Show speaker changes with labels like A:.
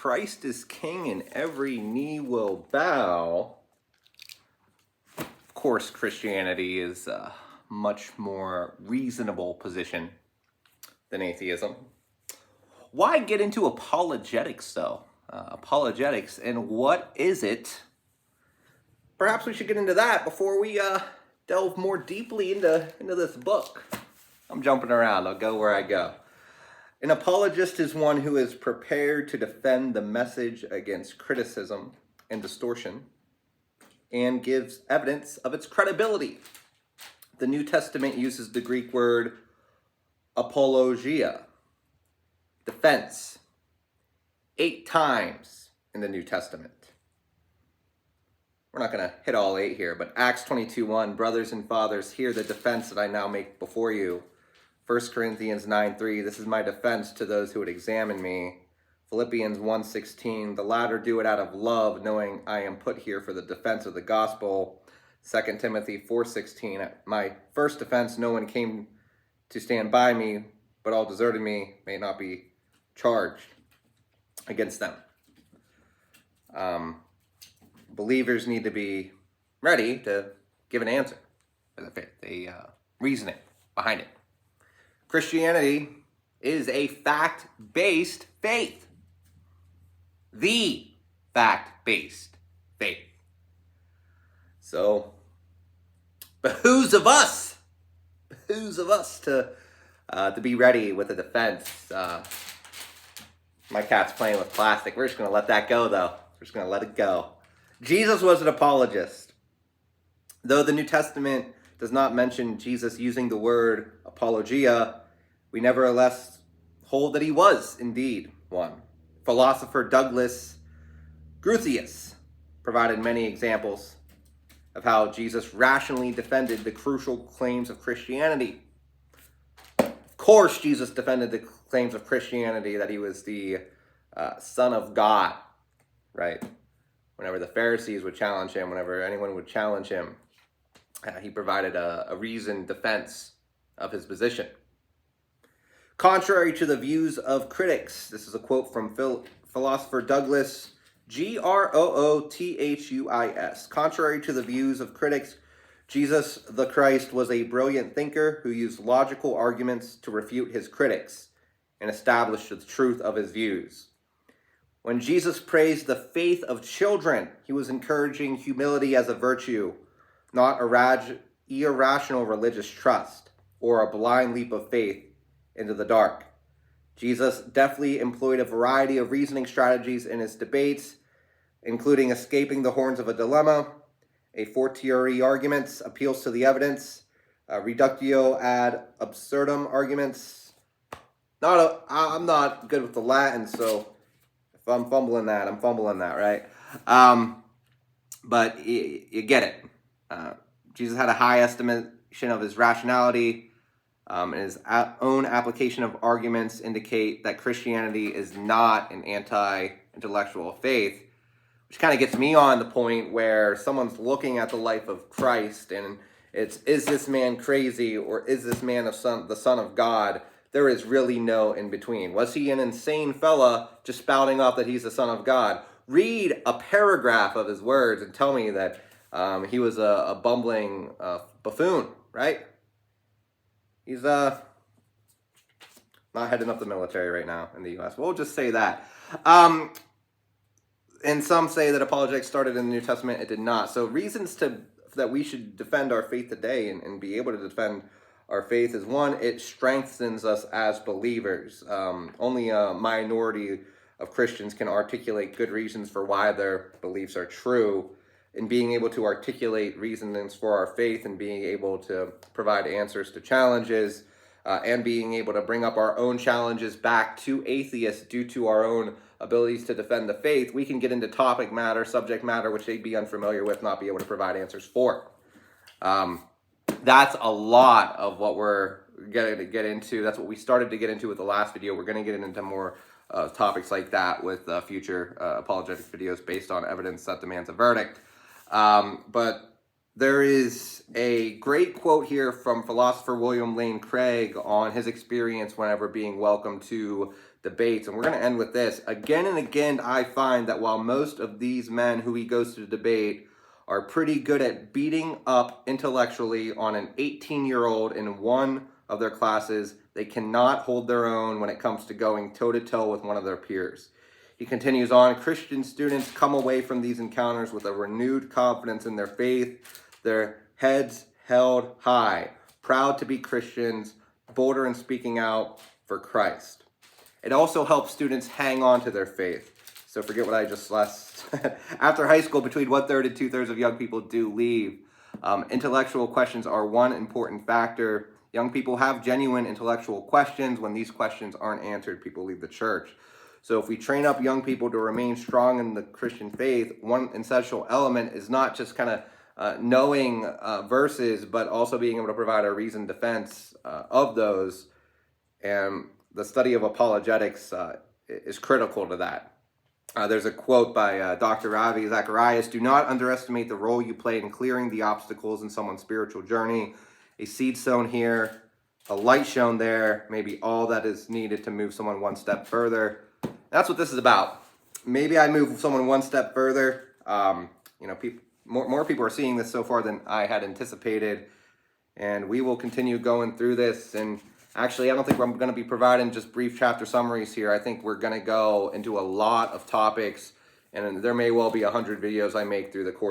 A: Christ is king and every knee will bow. Of course, Christianity is a much more reasonable position than atheism. Why get into apologetics, though? Apologetics, and what is it? Perhaps we should get into that before we delve more deeply into this book. I'm jumping around. I'll go where I go. An apologist is one who is prepared to defend the message against criticism and distortion and gives evidence of its credibility. The New Testament uses the Greek word apologia, defense, 8 times in the New Testament. We're not going to hit all 8 here, but Acts 22:1, brothers and fathers, hear the defense that I now make before you. 1 Corinthians 9:3, this is my defense to those who would examine me. Philippians 1:16, the latter do it out of love, knowing I am put here for the defense of the gospel. 2 Timothy 4:16, my first defense, no one came to stand by me, but all deserted me, may not be charged against them. Believers need to be ready to give an answer for the faith, a reasoning behind it. Christianity is a fact-based faith. The fact-based faith. So, behooves of us to be ready with a defense. My cat's playing with plastic. We're just going to let that go, though. We're just going to let it go. Jesus was an apologist. Though the New Testament does not mention Jesus using the word apologia, we nevertheless hold that he was indeed one. Philosopher Douglas Groothuis provided many examples of how Jesus rationally defended the crucial claims of Christianity. Of course, Jesus defended the claims of Christianity that he was the Son of God, right? Whenever the Pharisees would challenge him, whenever anyone would challenge him, he provided a reasoned defense of his position. Contrary to the views of critics, this is a quote from philosopher Douglas Groothuis. Contrary to the views of critics, Jesus the Christ was a brilliant thinker who used logical arguments to refute his critics and establish the truth of his views. When Jesus praised the faith of children, he was encouraging humility as a virtue, not irrational religious trust or a blind leap of faith into the dark. Jesus definitely employed a variety of reasoning strategies in his debates, including escaping the horns of a dilemma, a fortiori arguments, appeals to the evidence, reductio ad absurdum arguments. I'm not good with the Latin, so if I'm fumbling that, right? But you get it. Jesus had a high estimation of his rationality, and his own application of arguments indicate that Christianity is not an anti-intellectual faith, which kind of gets me on the point where someone's looking at the life of Christ and is this man crazy or is this man the Son of God? There is really no in between. Was he an insane fella just spouting off that he's the Son of God? Read a paragraph of his words and tell me that he was a bumbling buffoon, right? He's not heading up the military right now in the U.S. We'll just say that. And some say that apologetics started in the New Testament. It did not. So reasons that we should defend our faith today and be able to defend our faith is, one, it strengthens us as believers. Only a minority of Christians can articulate good reasons for why their beliefs are true. And being able to articulate reasons for our faith and being able to provide answers to challenges and being able to bring up our own challenges back to atheists due to our own abilities to defend the faith, we can get into subject matter, which they'd be unfamiliar with, not be able to provide answers for. That's a lot of what we're going to get into. That's what we started to get into with the last video. We're going to get into more topics like that with future apologetic videos based on evidence that demands a verdict. But there is a great quote here from philosopher William Lane Craig on his experience whenever being welcomed to debates. And we're going to end with this. Again and again, I find that while most of these men who he goes to debate are pretty good at beating up intellectually on an 18-year-old in one of their classes, they cannot hold their own when it comes to going toe-to-toe with one of their peers. He continues on, Christian students come away from these encounters with a renewed confidence in their faith, their heads held high, proud to be Christians, bolder in speaking out for Christ. It also helps students hang on to their faith. So forget what I just last said. After high school, between 1/3 and 2/3 of young people do leave. Intellectual questions are one important factor. Young people have genuine intellectual questions. When these questions aren't answered, people leave the church. So if we train up young people to remain strong in the Christian faith, one essential element is not just kind of knowing verses, but also being able to provide a reasoned defense of those. And the study of apologetics is critical to that. There's a quote by Dr. Ravi Zacharias, do not underestimate the role you play in clearing the obstacles in someone's spiritual journey. A seed sown here, a light shown there, may be all that is needed to move someone one step further. That's what this is about. Maybe I move someone one step further. More people are seeing this so far than I had anticipated. And we will continue going through this. And actually, I don't think I'm going to be providing just brief chapter summaries here. I think we're going to go into a lot of topics. And there may well be 100 videos I make through the course.